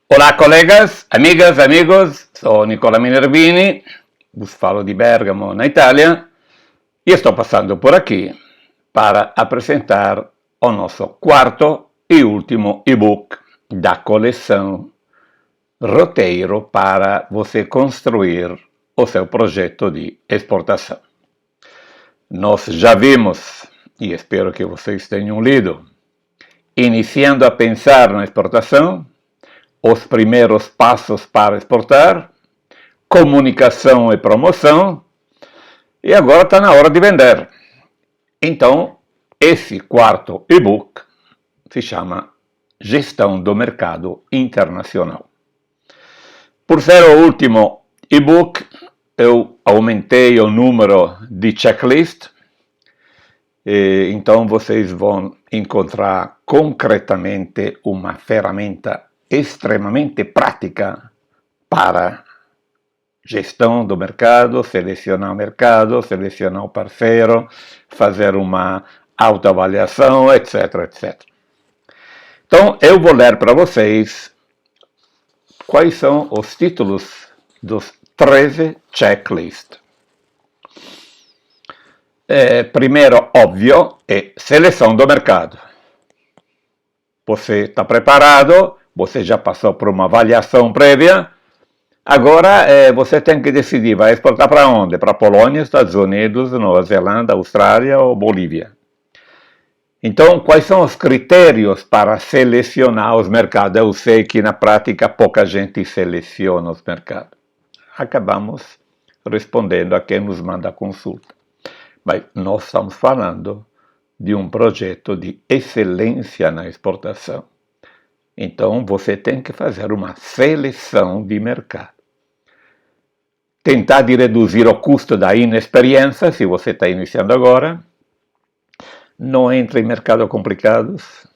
Olá, colegas, amigas, amigos, sou Nicola Minervini, vos falo de Bergamo, na Itália, e estou passando por aqui para apresentar o nosso quarto e último e-book da coleção Roteiro para você construir o seu projeto de exportação. Nós já vimos, e espero que vocês tenham lido, iniciando a pensar na exportação, os primeiros passos para exportar, comunicação e promoção, e agora está na hora de vender. Então, esse quarto e-book se chama Gestão do Mercado Internacional. Por ser o último e-book, eu aumentei o número de checklist, então vocês vão encontrar concretamente uma ferramenta extremamente prática para gestão do mercado, selecionar o parceiro, fazer uma autoavaliação, etc, etc. Então, eu vou ler para vocês quais são os títulos dos 13 checklists. Primeiro, óbvio, é seleção do mercado. Você está preparado? Você já passou por uma avaliação prévia? Agora você tem que decidir, vai exportar para onde? Para Polônia, Estados Unidos, Nova Zelândia, Austrália ou Bolívia? Então, quais são os critérios para selecionar os mercados? Eu sei que na prática pouca gente seleciona os mercados. Acabamos respondendo a quem nos manda a consulta. Mas nós estamos falando de um projeto de excelência na exportação. Então, você tem que fazer uma seleção de mercado. Tentar de reduzir o custo da inexperiência, se você está iniciando agora. Não entre em mercados complicados.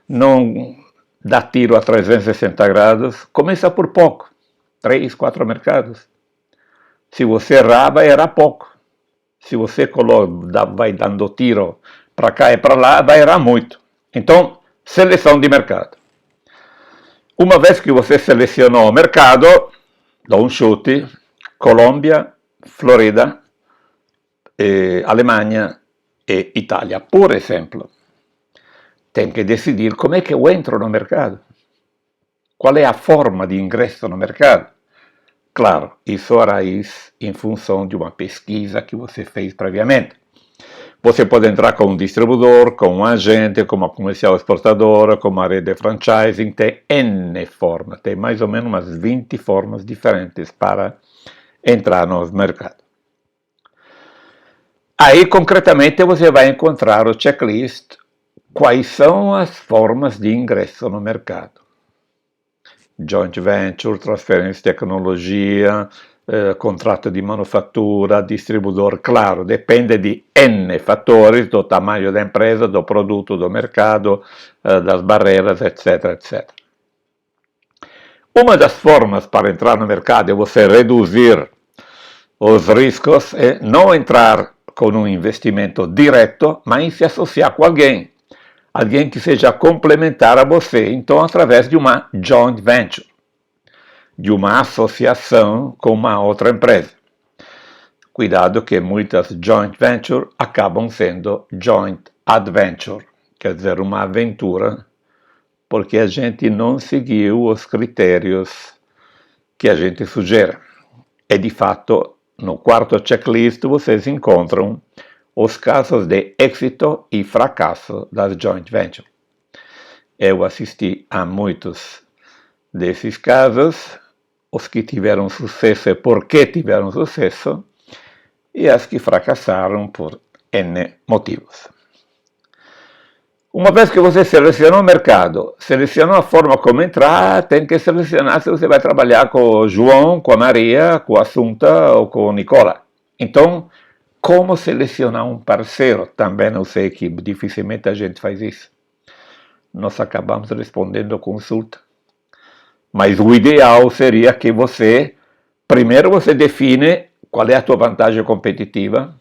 Não dá tiro a 360 graus. Começa por pouco. 3, 4 mercados. Se você errar, vai errar pouco. Se você vai dando tiro para cá e para lá, vai errar muito. Então, seleção de mercado. Uma vez que você selecionou o mercado, dá um chute, Colômbia, Florida, Alemanha e Itália, por exemplo. Tem que decidir como é que eu entro no mercado. Qual é a forma de ingresso no mercado? Claro, isso a raiz em função de uma pesquisa que você fez previamente. Você pode entrar com um distribuidor, com um agente, com uma comercial exportadora, com uma rede de franchising, tem N formas, tem mais ou menos umas 20 formas diferentes para entrar no mercado. Aí, concretamente, você vai encontrar o checklist, quais são as formas de ingresso no mercado. Joint venture, transferência de tecnologia, contrato de manufatura, distribuidor, claro, depende de N fatores, do tamanho da empresa, do produto, do mercado, das barreiras, etc, etc. Uma das formas para entrar no mercado é você reduzir os riscos e não entrar com um investimento direto, mas se associar com alguém que seja complementar a você, então através de uma joint venture, de uma associação com uma outra empresa. Cuidado que muitas joint venture acabam sendo joint adventure, quer dizer, uma aventura, porque a gente não seguiu os critérios que a gente sugere. E de fato, no quarto checklist vocês encontram os casos de êxito e fracasso das joint venture. Eu assisti a muitos desses casos, os que tiveram sucesso e por que tiveram sucesso, e as que fracassaram por N motivos. Uma vez que você selecionou o mercado, selecionou a forma como entrar, tem que selecionar se você vai trabalhar com o João, com a Maria, com a Assunta ou com o Nicola. Então, como selecionar um parceiro? Também eu sei que dificilmente a gente faz isso. Nós acabamos respondendo a consulta. Mas o ideal seria que primeiro você define qual é a tua vantagem competitiva,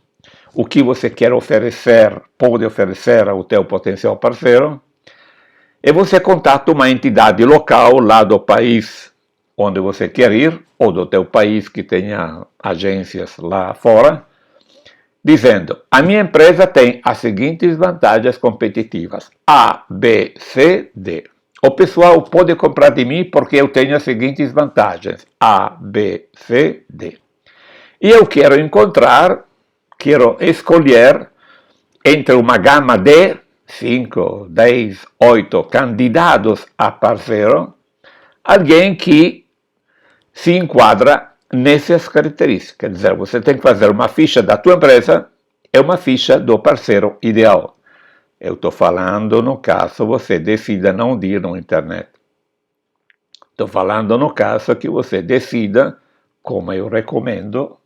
o que você quer oferecer, pode oferecer ao teu potencial parceiro, e você contata uma entidade local lá do país onde você quer ir, ou do teu país que tenha agências lá fora, dizendo: a minha empresa tem as seguintes vantagens competitivas, A, B, C, D. O pessoal pode comprar de mim porque eu tenho as seguintes vantagens, A, B, C, D. E eu quero escolher entre uma gama de 5, 10, 8 candidatos a parceiro, alguém que se enquadra nessas características. Quer dizer, você tem que fazer uma ficha da tua empresa e uma ficha do parceiro ideal. Eu estou falando no caso você decida não ir na internet. Estou falando no caso que você decida, como eu recomendo,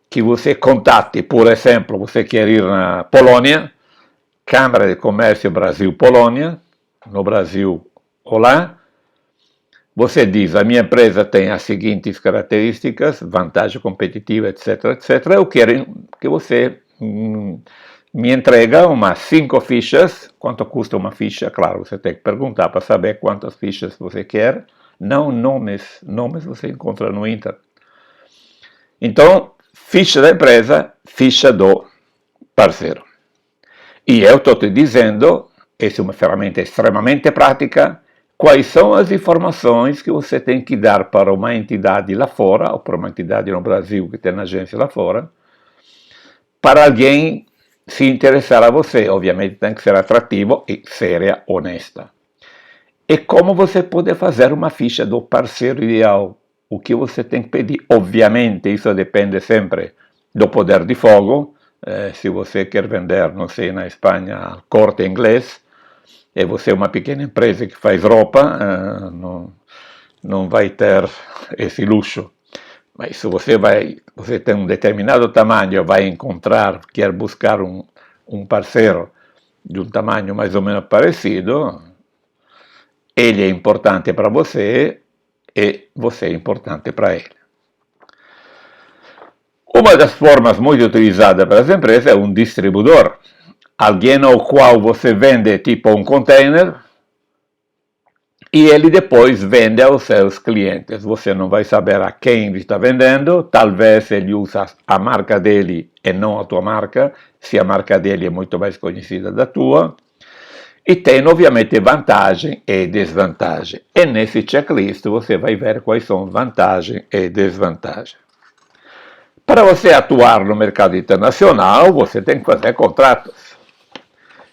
que você contate, por exemplo, você quer ir na Polônia, Câmara de Comércio Brasil-Polônia, no Brasil, olá. Você diz: a minha empresa tem as seguintes características, vantagem competitiva, etc, etc. Eu quero que você me entrega umas 5 fichas. Quanto custa uma ficha? Claro, você tem que perguntar para saber quantas fichas você quer. Não nomes. Nomes você encontra no Inter. Então, ficha da empresa, ficha do parceiro. E eu estou te dizendo, essa é uma ferramenta extremamente prática, quais são as informações que você tem que dar para uma entidade lá fora, ou para uma entidade no Brasil que tem agência lá fora, para alguém se interessar a você. Obviamente tem que ser atrativo e séria, honesta. E como você pode fazer uma ficha do parceiro ideal? O que você tem que pedir? Obviamente isso depende sempre do poder de fogo. Se você quer vender, não sei, na Espanha, Corte Inglês, e você é uma pequena empresa que faz roupa, não vai ter esse luxo. Mas se você tem um determinado tamanho, quer buscar um parceiro de um tamanho mais ou menos parecido, ele é importante para você e você é importante para ele. Uma das formas muito utilizadas pelas empresas é um distribuidor, alguém ao qual você vende tipo um container e ele depois vende aos seus clientes. Você não vai saber a quem ele está vendendo, talvez ele usa a marca dele e não a tua marca, se a marca dele é muito mais conhecida da tua. E tem, obviamente, vantagem e desvantagem. E nesse checklist você vai ver quais são vantagem e desvantagem. Para você atuar no mercado internacional, você tem que fazer contratos.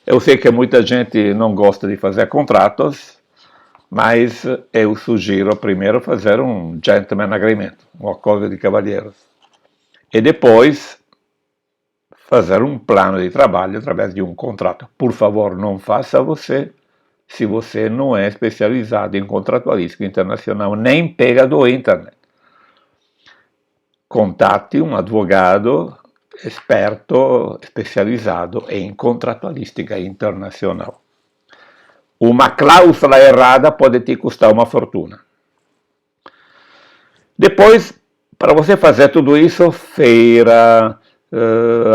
Eu sei que muita gente não gosta de fazer contratos, mas eu sugiro primeiro fazer um gentleman agreement, um acordo de cavalheiros. E depois fazer um plano de trabalho através de um contrato. Por favor, não faça se você não é especializado em contratualística internacional, nem pega do internet. Contate um advogado esperto, especializado em contratualística internacional. Uma cláusula errada pode te custar uma fortuna. Depois, para você fazer tudo isso, feira,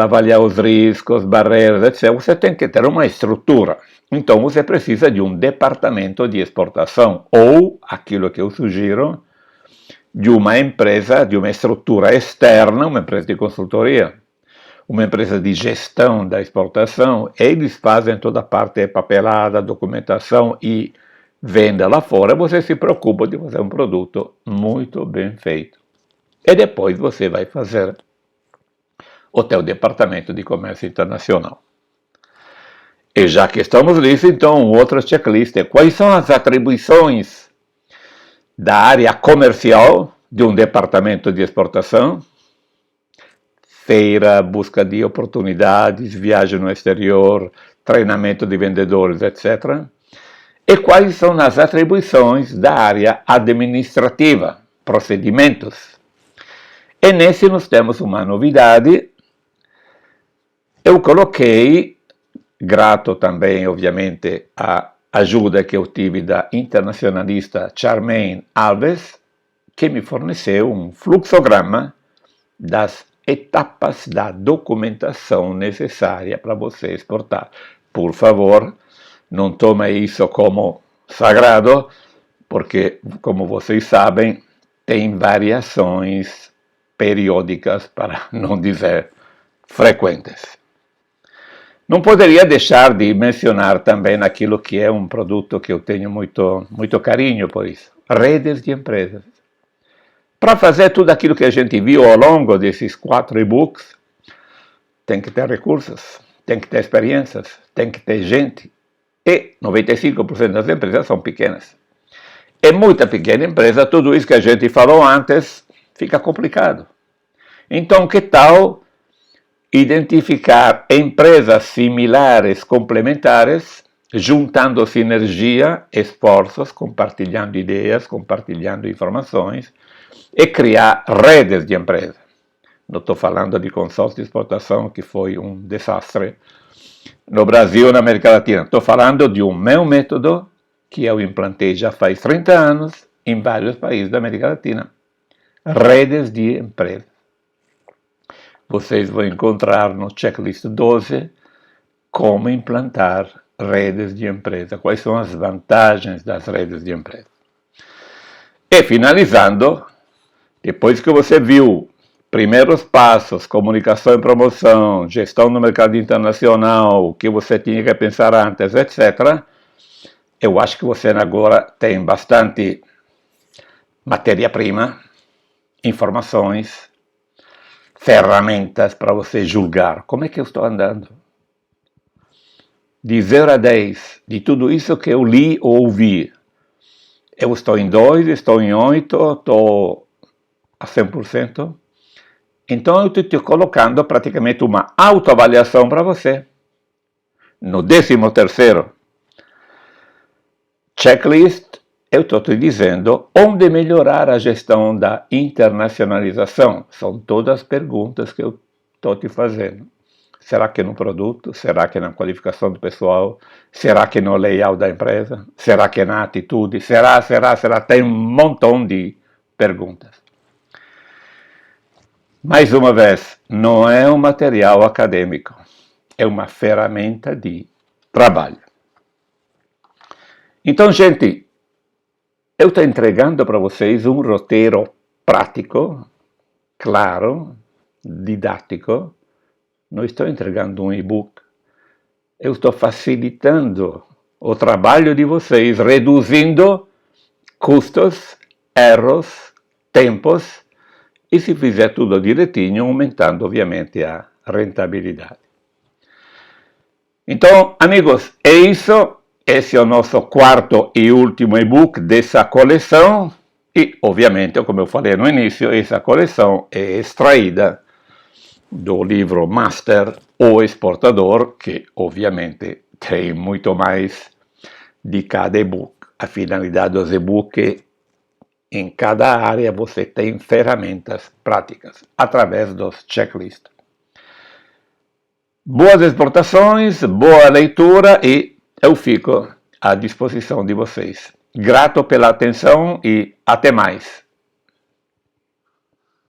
avaliar os riscos, barreiras, etc., você tem que ter uma estrutura. Então, você precisa de um departamento de exportação, ou, aquilo que eu sugiro, de uma empresa, de uma estrutura externa, uma empresa de consultoria, uma empresa de gestão da exportação. Eles fazem toda a parte de papelada, documentação e venda lá fora. Você se preocupa de fazer um produto muito bem feito. E depois você vai fazer o teu departamento de comércio internacional. E já que estamos nisso, então, outra checklist é quais são as atribuições da área comercial de um departamento de exportação, feira, busca de oportunidades, viagem no exterior, treinamento de vendedores, etc. E quais são as atribuições da área administrativa, procedimentos. E nesse nós temos uma novidade. Eu coloquei, grato também, obviamente, à ajuda que eu tive da internacionalista Charmaine Alves, que me forneceu um fluxograma das etapas da documentação necessária para você exportar. Por favor, não tome isso como sagrado, porque, como vocês sabem, tem variações periódicas, para não dizer frequentes. Não poderia deixar de mencionar também aquilo que é um produto que eu tenho muito carinho por isso: redes de empresas. Para fazer tudo aquilo que a gente viu ao longo desses 4 e-books, tem que ter recursos, tem que ter experiências, tem que ter gente. E 95% das empresas são pequenas. É muita pequena empresa, tudo isso que a gente falou antes fica complicado. Então, que tal identificar empresas similares, complementares, juntando sinergia, esforços, compartilhando ideias, compartilhando informações e criar redes de empresas. Não estou falando de consórcio de exportação, que foi um desastre no Brasil e na América Latina. Estou falando de um meu método que eu implantei já faz 30 anos em vários países da América Latina. Redes de empresas. Vocês vão encontrar no checklist 12 como implantar redes de empresa, quais são as vantagens das redes de empresa. E finalizando, depois que você viu primeiros passos, comunicação e promoção, gestão no mercado internacional, o que você tinha que pensar antes, etc., eu acho que você agora tem bastante matéria-prima, informações, ferramentas para você julgar. Como é que eu estou andando? De 0 a 10, de tudo isso que eu li ou ouvi, eu estou em 2, estou em 8, estou a 100%. Então eu estou te colocando praticamente uma autoavaliação para você. No 13º checklist, eu estou te dizendo onde melhorar a gestão da internacionalização. São todas as perguntas que eu estou te fazendo. Será que no produto? Será que na qualificação do pessoal? Será que no layout da empresa? Será que na atitude? Será? Tem um montão de perguntas. Mais uma vez, não é um material acadêmico. É uma ferramenta de trabalho. Então, gente, eu estou entregando para vocês um roteiro prático, claro, didático. Não estou entregando um e-book. Eu estou facilitando o trabalho de vocês, reduzindo custos, erros, tempos e, se fizer tudo direitinho, aumentando, obviamente, a rentabilidade. Então, amigos, é isso. Esse é o nosso 4º e último e-book dessa coleção e, obviamente, como eu falei no início, essa coleção é extraída do livro Master, o Exportador, que, obviamente, tem muito mais de cada e-book. A finalidade dos e-books é, em cada área, você tem ferramentas práticas através dos checklists. Boas exportações, boa leitura e eu fico à disposição de vocês. Grato pela atenção e até mais.